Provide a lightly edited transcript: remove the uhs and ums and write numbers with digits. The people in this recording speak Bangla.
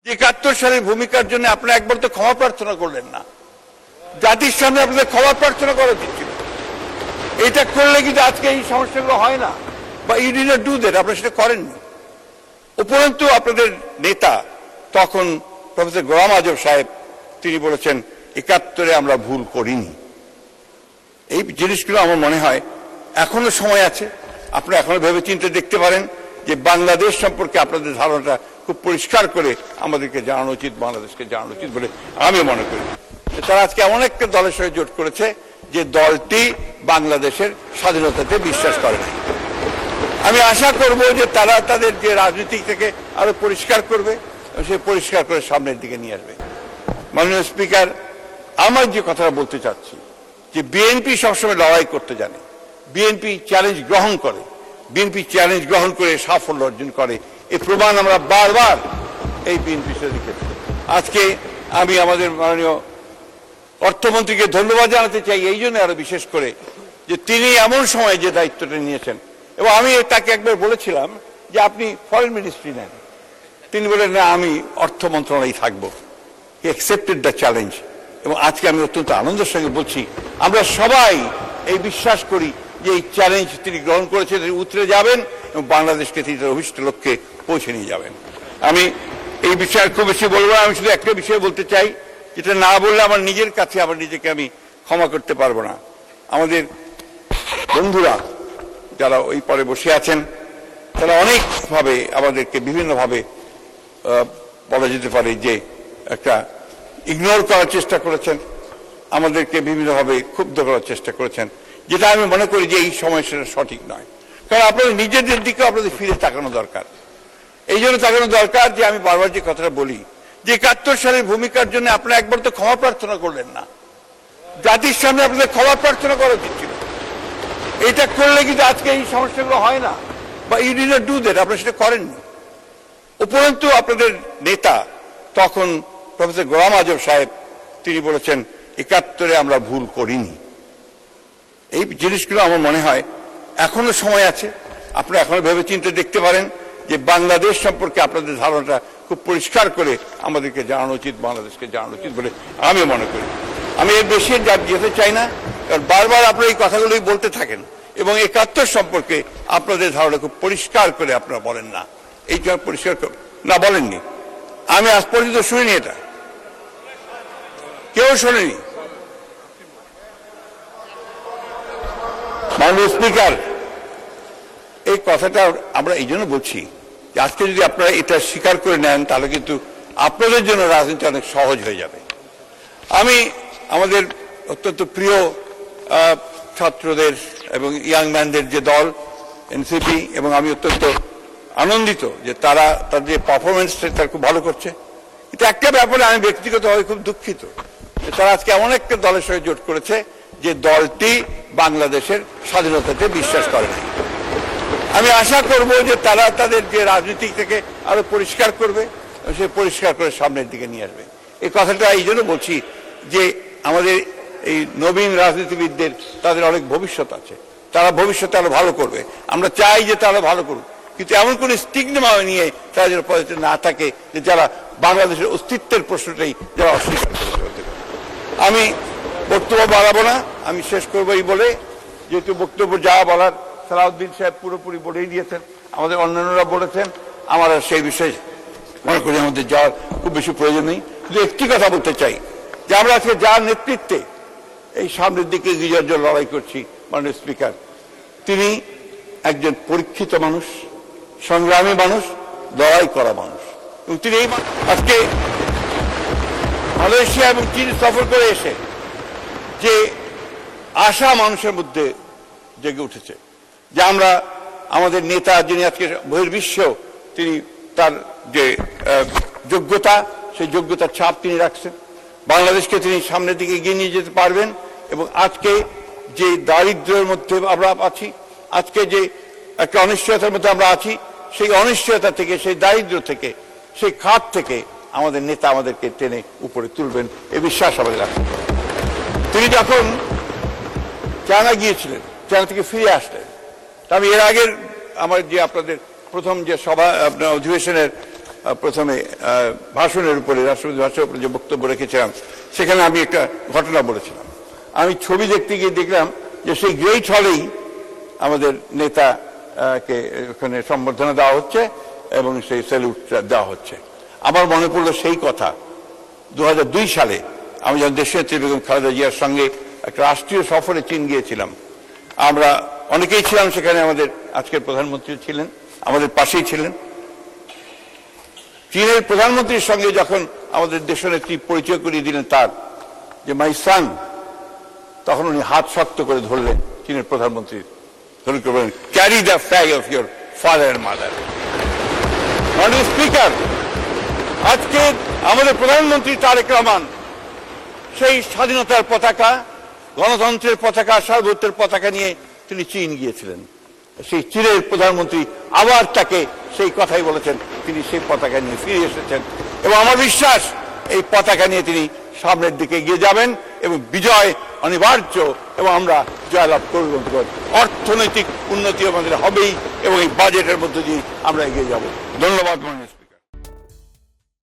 ৭১ সালের ভূমিকার জন্য আপনারা একবার তো ক্ষমা প্রার্থনা করলেন না। জাতির সামনে আপনাদের ক্ষমা প্রার্থনা করা উচিত ছিল। এটা করলে কিন্তু আজকে এই সমস্যাগুলো হয় না, বা you did not do that, আপনারা সেটা করেননি। উপরন্তু আপনাদের নেতা তখন প্রফেসর গোলাম আজম সাহেব তিনি বলেছেন ৭১-এ আমরা ভুল করিনি। এই জিনিসগুলো আমার মনে হয় এখনো সময় আছে, আপনারা এখনো ভেবে চিন্তে দেখতে পারেন যে বাংলাদেশ সম্পর্কে আপনাদের ধারণাটা খুব পরিষ্কার করে আমাদেরকে জানানো উচিত, বাংলাদেশকে জানানো উচিত বলে আমি মনে করি। তারা আজকে এমন একটা দলের সঙ্গে জোট করেছে যে দলটি বাংলাদেশের স্বাধীনতাতে বিশ্বাস করে না। আমি আশা করব যে তারা তাদের যে রাজনীতি থেকে আরো পরিষ্কার করবে, সে পরিষ্কার করে সামনের দিকে নিয়ে আসবে। মাননীয় স্পিকার, আমার যে কথাটা বলতে চাচ্ছি যে বিএনপি সবসময় লড়াই করতে জানে, বিএনপি চ্যালেঞ্জ গ্রহণ করে, বিএনপি চ্যালেঞ্জ গ্রহণ করে সাফল্য অর্জন করে, এই প্রমাণ আমরা বারবার এই বিএনপির সাথে দেখেছি। আজকে আমি আমাদের মাননীয় অর্থমন্ত্রীকে ধন্যবাদ জানাতে চাই এই জন্য আরো বিশেষ করে যে তিনি এমন সময় যে দায়িত্বটা নিয়েছেন, এবং আমি তাকে একবার বলেছিলাম যে আপনি ফরেন মিনিস্ট্রি নেন, তিনি বলেন না আমি অর্থ মন্ত্রণালয়ে থাকবো। হি অ্যাকসেপ্টেড দ্য চ্যালেঞ্জ। এবং আজকে আমি অত্যন্ত আনন্দের সঙ্গে বলছি আমরা সবাই এই বিশ্বাস করি যে এই চ্যালেঞ্জ তিনি গ্রহণ করেছেন, তিনি উতরে যাবেন এবং বাংলাদেশকে তিনি তার অভিষ্ট লক্ষ্যে পৌঁছে নিয়ে যাবেন। আমি এই বিষয়ে খুব বেশি বলবো না, আমি শুধু একটা বিষয় বলতে চাই, যেটা না বললে আমার নিজের কাছে আমার নিজেকে আমি ক্ষমা করতে পারবো না। আমাদের বন্ধুরা যারা ওই পরে বসে আছেন তারা অনেকভাবে আমাদেরকে বিভিন্নভাবে বলা যেতে পারে যে একটা ইগনোর করার চেষ্টা করেছেন, আমাদেরকে বিভিন্নভাবে ক্ষুব্ধ করার চেষ্টা করেছেন, যেটা আমি মনে করি যে এই সময় সেটা সঠিক নয়। কারণ আপনাদের নিজেদের দিকে আপনাদের ফিরে তাকানো দরকার। এই জন্য তাকানো দরকার যে আমি বারবার যে কথাটা বলি যে ৭১ সালের ভূমিকার জন্য আপনারা একবার তো ক্ষমা প্রার্থনা করলেন না। জাতির সামনে আপনাদের ক্ষমা প্রার্থনা করা উচিত ছিল। এটা করলে কিন্তু আজকে এই সমস্যাগুলো হয় না, বা you did not do that, আপনারা সেটা করেননি। উপরন্তু আপনাদের নেতা তখন প্রফেসর গোলাম আজম সাহেব তিনি বলেছেন ৭১-এ আমরা ভুল করিনি। এই জিনিসগুলো আমার মনে হয় এখনো সময় আছে, আপনারা এখনো ভেবে চিন্তে দেখতে পারেন যে বাংলাদেশ সম্পর্কে আপনাদের ধারণাটা খুব পরিষ্কার করে আমাদেরকে জানানো উচিত, বাংলাদেশকে জানানো উচিত বলে আমি মনে করি। আমি এর বেশি যেতে চাই না, কারণ বারবার আপনারা এই কথাগুলোই বলতে থাকেন এবং ৭১ সম্পর্কে আপনাদের ধারণা খুব পরিষ্কার করে আপনারা বলেন না। এই পরিষ্কার না বলেননি, আমি আজ পর্যন্ত শুনিনি, এটা কেউ শোনেনি। মাননীয় স্পিকার, এই কথাটা আমরা এই জন্য বলছি যে আজকে যদি আপনারা এটা স্বীকার করে নেন তাহলে কিন্তু আপনাদের জন্য রাজনীতি অনেক সহজ হয়ে যাবে। আমি আমাদের অত্যন্ত প্রিয় ছাত্রদের এবং ইয়াং ম্যানদের যে দল এনসিপি, এবং আমি অত্যন্ত আনন্দিত যে তারা তাদের যে পারফরমেন্সটা তারা খুব ভালো করছে। কিন্তু একটা ব্যাপারে আমি ব্যক্তিগতভাবে খুব দুঃখিত যে তারা আজকে এমন একটা দলের সঙ্গে জোট করেছে যে দলটি বাংলাদেশের স্বাধীনতাতে বিশ্বাস করে না। আমি আশা করব যে তারা তাদের যে রাজনীতি থেকে আরো পরিষ্কার করবে, সে পরিষ্কার করে সামনের দিকে নিয়ে আসবে। এই কথাটা এই জন্য বলছি যে আমাদের এই নবীন রাজনীতিবিদদের তাদের অনেক ভবিষ্যৎ আছে, তারা ভবিষ্যতে আরো ভালো করবে। আমরা চাই যে তারা ভালো করুক, কিন্তু এমন কোন স্টিগমা নিয়ে তারা যেন পদে না থাকে যে যারা বাংলাদেশের অস্তিত্বের প্রশ্নটাই যারা অস্বীকার করতে। আমি বক্তব্য বাড়াবো না, আমি শেষ করবো এই বলে, যেহেতু বক্তব্য যা বলার সালাউদ্দিন সাহেব পুরোপুরি বলেই দিয়েছেন, আমাদের অন্যান্যরা বলেছেন, আমার আর সেই বিষয়ে মনে করি আমাদের যাওয়ার খুব বেশি প্রয়োজন নেই। শুধু একটি কথা বলতে চাই যে আমরা আজকে যার নেতৃত্বে এই সামনের দিকে এগিয়ে যাওয়ার লড়াই করছি, মাননীয় স্পিকার, তিনি একজন পরীক্ষিত মানুষ, সংগ্রামী মানুষ, লড়াই করা মানুষ, এবং তিনি এই আজকে মালয়েশিয়া এবং চীন সফর করে এসে যে আশা মানুষের মধ্যে জেগে উঠেছে যে আমরা আমাদের নেতা যিনি আজকে বহির্বিশ্বেও তিনি তার যে যোগ্যতা, সেই যোগ্যতার ছাপ তিনি রাখছেন, বাংলাদেশকে তিনি সামনের দিকে এগিয়ে নিয়ে যেতে পারবেন। এবং আজকে যে দারিদ্র্যের মধ্যে আমরা আছি, আজকে যে একটা অনিশ্চয়তার মধ্যে আমরা আছি, সেই অনিশ্চয়তা থেকে, সেই দারিদ্র্য থেকে, সেই খাত থেকে আমাদের নেতা আমাদেরকে টেনে উপরে তুলবেন, এই বিশ্বাস আমাদের রাখতে হবে। তিনি যখন চায়না গিয়েছিলেন, চায়না থেকে ফিরে আসলেন, আমি এর আগের আমার যে আপনাদের প্রথম যে সভা আপনার অধিবেশনের প্রথমে ভাষণের উপরে, রাষ্ট্রপতি ভাষণের উপরে যে বক্তব্য রেখেছিলাম, সেখানে আমি একটা ঘটনা বলেছিলাম। আমি ছবি দেখতে গিয়ে দেখলাম যে সেই গ্রেট হলেই আমাদের নেতাকে ওখানে সম্বর্ধনা দেওয়া হচ্ছে এবং সেই স্যালুট দেওয়া হচ্ছে। আমার মনে পড়লো সেই কথা 2002 সালে আমি যখন দেশনেত্রী বেগম খালেদা জিয়ার সঙ্গে একটা রাষ্ট্রীয় সফরে চীন গিয়েছিলাম। আমরা অনেকেই ছিলাম সেখানে, আমাদের আজকের প্রধানমন্ত্রী ছিলেন, আমাদের পাশেই ছিলেন। চীনের প্রধানমন্ত্রীর সঙ্গে যখন আমাদের দেশনেত্রী পরিচয় করিয়ে দিলেন তার যে মাই সান, তখন উনি হাত শক্ত করে ধরলেন চীনের প্রধানমন্ত্রী, ধরে বললেন carry the flag of your father and mother. মাননীয় স্পিকার, আজকে আমাদের প্রধানমন্ত্রী তারেক রহমান সেই স্বাধীনতার পতাকা, গণতন্ত্রের পতাকা, সার্বভৌমত্বের পতাকা নিয়ে তিনি চীন গিয়েছিলেন। সেই চীনের প্রধানমন্ত্রী আবার তাকে সেই কথাই বলেছেন, তিনি সেই পতাকা নিয়ে ফিরে এসেছেন এবং আমার বিশ্বাস এই পতাকা নিয়ে তিনি সামনের দিকে এগিয়ে যাবেন এবং বিজয় অনিবার্য এবং আমরা জয়লাভ করব। অর্থনৈতিক উন্নতি আমাদের হবেই এবং এই বাজেটের মধ্যে দিয়ে আমরা এগিয়ে যাব। ধন্যবাদ।